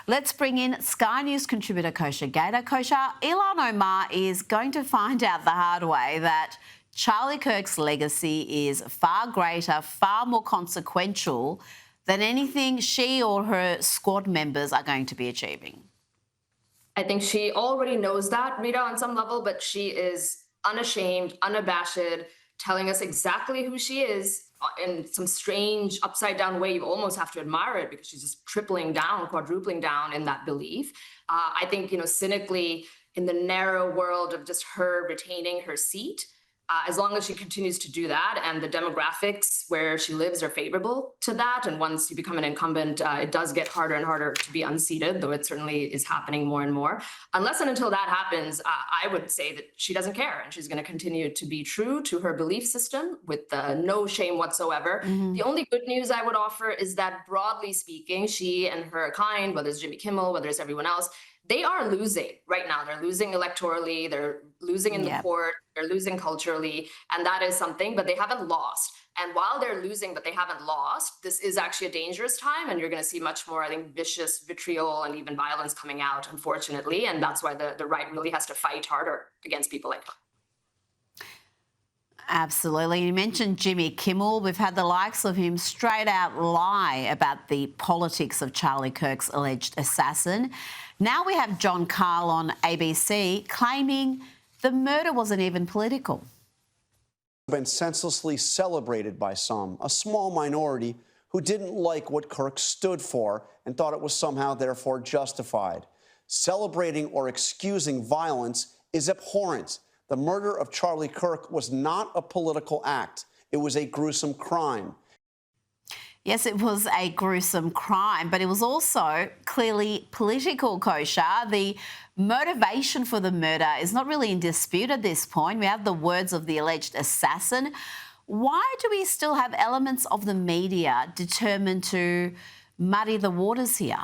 Let's bring in Sky News contributor Kosha Gada. Kosha, Ilhan Omar is going to find out the hard way that Charlie Kirk's legacy is far greater, far more consequential than anything she or her squad members are going to be achieving. I think she already knows that, Rita, on some level, but she is unashamed, unabashed, telling us exactly who she is in some strange upside down way. You almost have to admire it because she's just tripling down, quadrupling down in that belief. I think, cynically, in the narrow world of just her retaining her seat, as long as she continues to do that and the demographics where she lives are favorable to that, and once you become an incumbent, it does get harder and harder to be unseated, though it certainly is happening more and more. Unless and until that happens, I would say that she doesn't care, and she's going to continue to be true to her belief system with no shame whatsoever. The only good news I would offer is that, broadly speaking, she and her kind, whether it's Jimmy Kimmel, whether it's everyone else, they are losing right now. They're losing electorally, they're losing in the court, they're losing culturally, and that is something, but they haven't lost. And while they're losing, but they haven't lost, this is actually a dangerous time, and you're going to see much more, I think, vicious vitriol and even violence coming out, unfortunately, and that's why the right really has to fight harder against people like that. Absolutely. You mentioned Jimmy Kimmel. We've had the likes of him straight out lie about the politics of Charlie Kirk's alleged assassin. Now we have John Carl on ABC claiming the murder wasn't even political. Been senselessly celebrated by some, a small minority who didn't like what Kirk stood for and thought it was somehow therefore justified. Celebrating or excusing violence is abhorrent. The murder of Charlie Kirk was not a political act. It was a gruesome crime. Yes, it was a gruesome crime, but it was also clearly political, Kosha. The motivation for the murder is not really in dispute at this point. We have the words of the alleged assassin. Why do we still have elements of the media determined to muddy the waters here?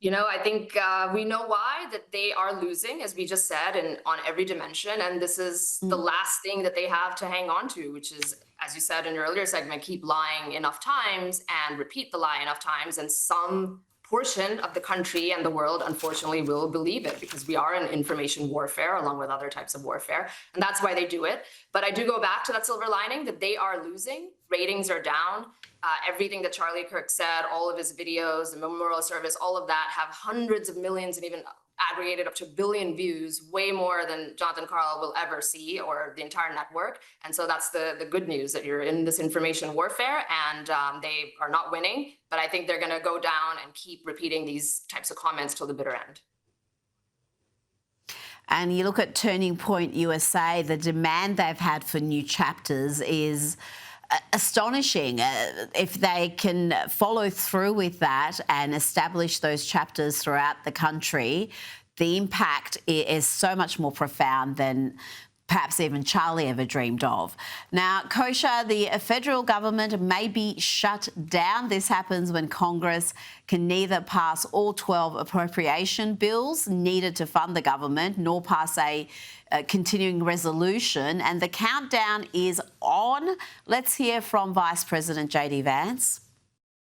I think we know why, that they are losing, as we just said, and on every dimension. And this is the last thing that they have to hang on to, which is, as you said in your earlier segment, keep lying enough times and repeat the lie enough times. And some portion of the country and the world, unfortunately, will believe it, because we are in information warfare along with other types of warfare. And that's why they do it. But I do go back to that silver lining, that they are losing. Ratings are down. Everything that Charlie Kirk said, all of his videos, the memorial service, all of that have hundreds of millions and even aggregated up to 1 billion views, way more than Jonathan Karl will ever see, or the entire network. And so that's the good news, that you're in this information warfare, and they are not winning. But I think they're going to go down and keep repeating these types of comments till the bitter end. And you look at Turning Point USA, the demand they've had for new chapters is astonishing. If they can follow through with that and establish those chapters throughout the country, the impact is so much more profound than perhaps even Charlie ever dreamed of. Now, Kosha, the federal government may be shut down. This happens when Congress can neither pass all 12 appropriation bills needed to fund the government, nor pass a continuing resolution. And the countdown is on. Let's hear from Vice President J.D. Vance.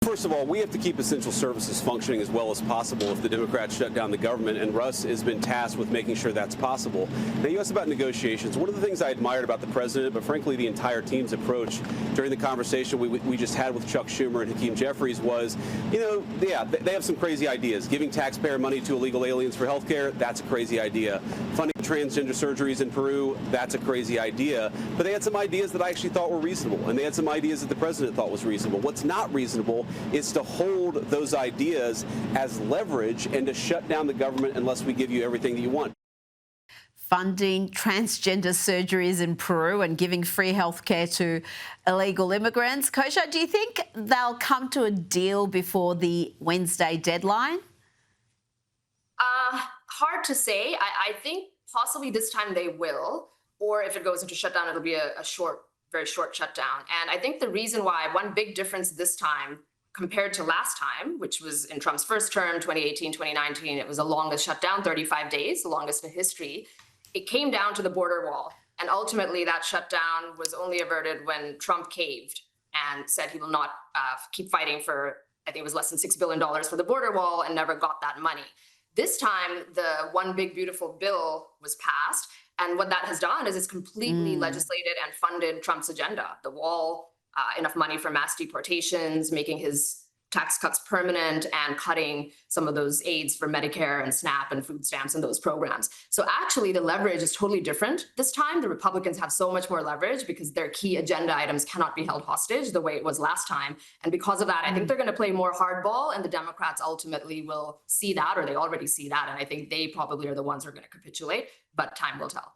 First of all, we have to keep essential services functioning as well as possible if the Democrats shut down the government, and Russ has been tasked with making sure that's possible. Now, you asked about negotiations. One of the things I admired about the president, but frankly the entire team's approach during the conversation we just had with Chuck Schumer and Hakeem Jeffries was, they have some crazy ideas. Giving taxpayer money to illegal aliens for health care, that's a crazy idea. Funding transgender surgeries in Peru, that's a crazy idea. But they had some ideas that I actually thought were reasonable, and they had some ideas that the president thought was reasonable. What's not reasonable is to hold those ideas as leverage and to shut down the government unless we give you everything that you want. Funding transgender surgeries in Peru and giving free healthcare to illegal immigrants. Kosha, do you think they'll come to a deal before the Wednesday deadline? Hard to say. I think possibly this time they will, or if it goes into shutdown, it'll be a very short shutdown. And I think the reason why, one big difference this time compared to last time, which was in Trump's first term, 2018, 2019, it was the longest shutdown, 35 days, the longest in history. It came down to the border wall. And ultimately that shutdown was only averted when Trump caved and said he will not keep fighting for I think it was less than $6 billion for the border wall and never got that money. This time, the One Big Beautiful Bill was passed. And what that has done is it's completely legislated and funded Trump's agenda. The wall, enough money for mass deportations, making his tax cuts permanent, and cutting some of those aids for Medicare and SNAP and food stamps and those programs. So actually the leverage is totally different this time. The Republicans have so much more leverage because their key agenda items cannot be held hostage the way it was last time. And because of that, I think they're going to play more hardball, and the Democrats ultimately will see that, or they already see that. And I think they probably are the ones who are going to capitulate, but time will tell.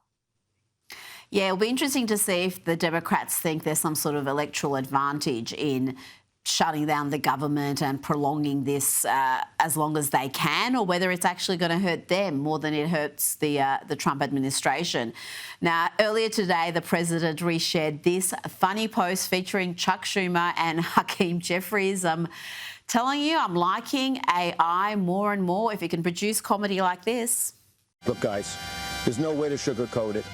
Yeah, it'll be interesting to see if the Democrats think there's some sort of electoral advantage in shutting down the government and prolonging this as long as they can, or whether it's actually going to hurt them more than it hurts the Trump administration. Now, earlier today, the president reshared this funny post featuring Chuck Schumer and Hakeem Jeffries. I'm telling you, I'm liking AI more and more if it can produce comedy like this. Look, guys, there's no way to sugarcoat it.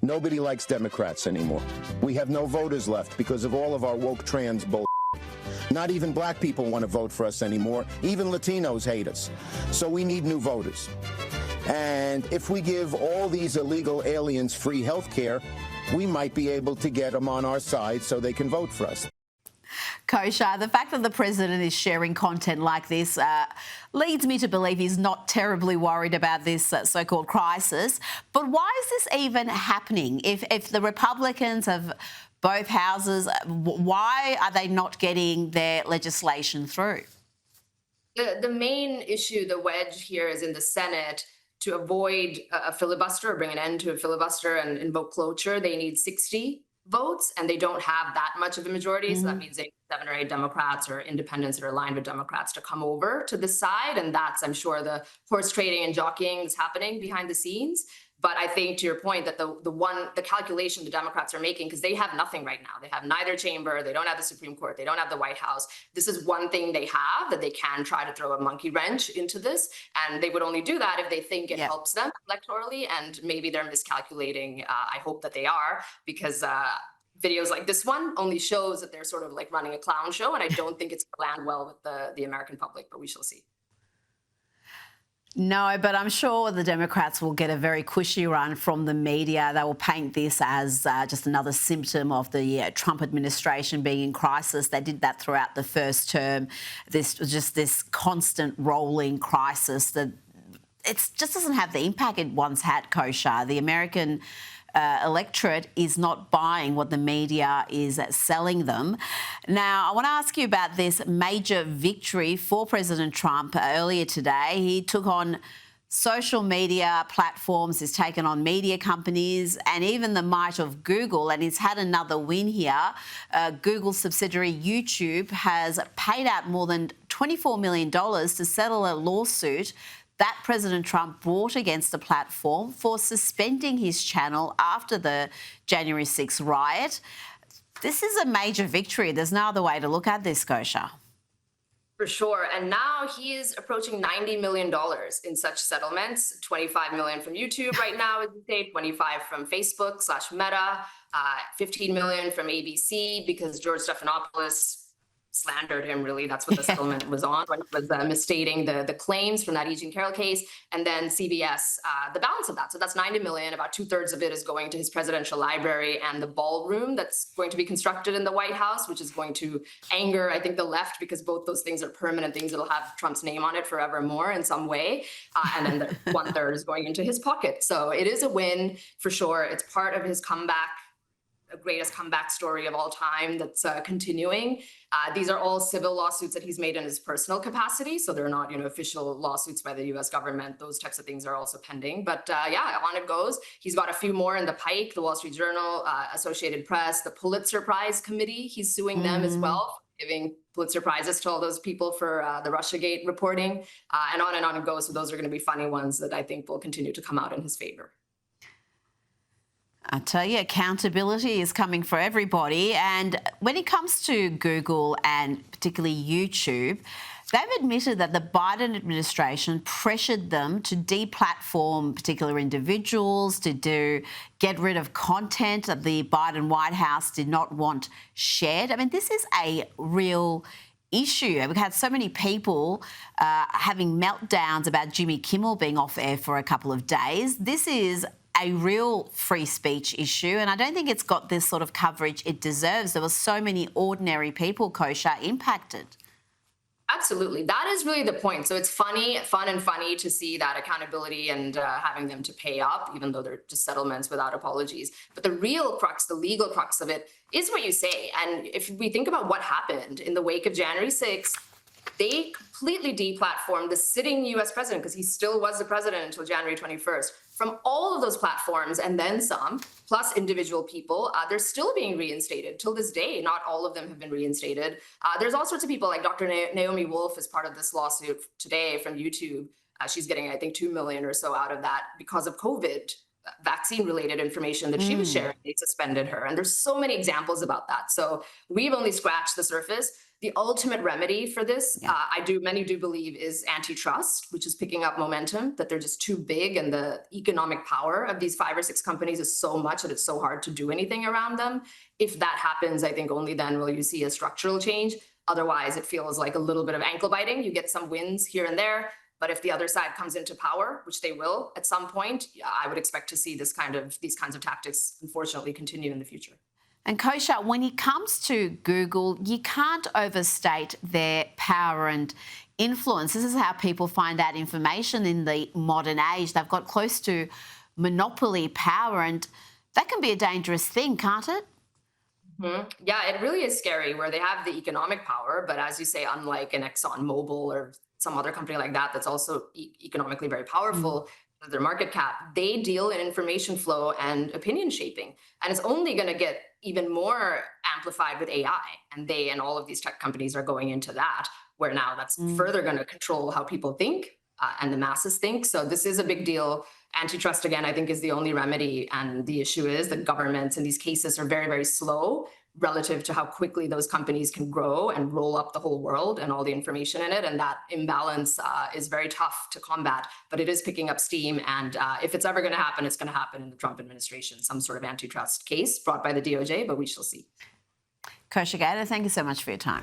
Nobody likes Democrats anymore. We have no voters left because of all of our woke trans bull. Not even black people want to vote for us anymore. Even Latinos hate us. So we need new voters. And if we give all these illegal aliens free health care, we might be able to get them on our side so they can vote for us. Kosha, the fact that the president is sharing content like this leads me to believe he's not terribly worried about this so-called crisis. But why is this even happening? If the Republicans have both houses, why are they not getting their legislation through? The main issue, the wedge here, is in the Senate. To avoid a filibuster, or bring an end to a filibuster and invoke cloture, they need 60 votes, and they don't have that much of a majority. So that means they need 7 or 8 Democrats or independents that are aligned with Democrats to come over to this side. And that's, I'm sure, the horse trading and jockeying is happening behind the scenes. But I think, to your point, that the calculation the Democrats are making, because they have nothing right now. They have neither chamber, they don't have the Supreme Court, they don't have the White House. This is one thing they have that they can try to throw a monkey wrench into this. And they would only do that if they think it helps them electorally. And maybe they're miscalculating. I hope that they are, because videos like this one only shows that they're sort of like running a clown show. And I don't think it's going to land well with the American public, but we shall see. No, but I'm sure the Democrats will get a very cushy run from the media. They will paint this as just another symptom of the Trump administration being in crisis. They did that throughout the first term. This was just this constant rolling crisis that it just doesn't have the impact it once had, Kosha. The American electorate is not buying what the media is selling them. Now, I want to ask you about this major victory for President Trump earlier today. He took on social media platforms, he's taken on media companies and even the might of Google, and he's had another win here. Google subsidiary YouTube has paid out more than $24 million to settle a lawsuit that President Trump brought against the platform for suspending his channel after the January 6th riot. This is a major victory. There's no other way to look at this, Kosha. For sure. And now he is approaching $90 million in such settlements. 25 million from YouTube right now, as you say, 25 from Facebook/Meta, 15 million from ABC because George Stephanopoulos slandered him, really. That's what the settlement was on, when it was misstating the claims from that E. Jean Carroll case. And then CBS, the balance of that. So that's 90 million. About 2/3 of it is going to his presidential library and the ballroom that's going to be constructed in the White House, which is going to anger, I think, the left, because both those things are permanent things that'll have Trump's name on it forevermore in some way. And then the 1/3 is going into his pocket. So it is a win for sure. It's part of his comeback, the greatest comeback story of all time that's continuing. These are all civil lawsuits that he's made in his personal capacity. So they're not, official lawsuits by the US government. Those types of things are also pending. But yeah, on it goes. He's got a few more in the pike: the Wall Street Journal, Associated Press, the Pulitzer Prize Committee. He's suing them as well, giving Pulitzer Prizes to all those people for the Russiagate reporting, and on it goes. So those are going to be funny ones that I think will continue to come out in his favor. I tell you, accountability is coming for everybody. And when it comes to Google and particularly YouTube, they've admitted that the Biden administration pressured them to deplatform particular individuals, to get rid of content that the Biden White House did not want shared. I mean, this is a real issue. We've had so many people having meltdowns about Jimmy Kimmel being off air for a couple of days. This is a real free speech issue, and I don't think it's got this sort of coverage it deserves. There were so many ordinary people, Kosha, impacted. Absolutely. That is really the point. So it's fun and funny to see that accountability and having them to pay up, even though they're just settlements without apologies. But the real crux, the legal crux of it is what you say. And if we think about what happened in the wake of January 6th, they completely deplatformed the sitting US president, because he still was the president until January 21st, from all of those platforms and then some, plus individual people. They're still being reinstated till this day. Not all of them have been reinstated. There's all sorts of people, like Dr. Naomi Wolf is part of this lawsuit today from YouTube. She's getting, I think, 2 million or so out of that because of COVID vaccine-related information that she was sharing. They suspended her. And there's so many examples about that. So we've only scratched the surface. The ultimate remedy for this, many do believe, is antitrust, which is picking up momentum, that they're just too big, and the economic power of these 5 or 6 companies is so much that it's so hard to do anything around them. If that happens, I think only then will you see a structural change. Otherwise, it feels like a little bit of ankle biting. You get some wins here and there, but if the other side comes into power, which they will at some point, I would expect to see these kinds of tactics, unfortunately, continue in the future. And Kosha, when it comes to Google, you can't overstate their power and influence. This is how people find out information in the modern age. They've got close to monopoly power, and that can be a dangerous thing, can't it? Mm-hmm. Yeah, it really is scary where they have the economic power, but as you say, unlike an ExxonMobil or some other company like that that's also economically very powerful, their market cap, they deal in information flow and opinion shaping. And it's only going to get even more amplified with AI. And they and all of these tech companies are going into that, where now that's further going to control how people think and the masses think. So this is a big deal. Antitrust, again, I think is the only remedy. And the issue is that governments in these cases are very, very slow relative to how quickly those companies can grow and roll up the whole world and all the information in it. And that imbalance is very tough to combat, but it is picking up steam. And if it's ever going to happen, it's going to happen in the Trump administration, some sort of antitrust case brought by the DOJ, but we shall see. Kosha Gada, thank you so much for your time.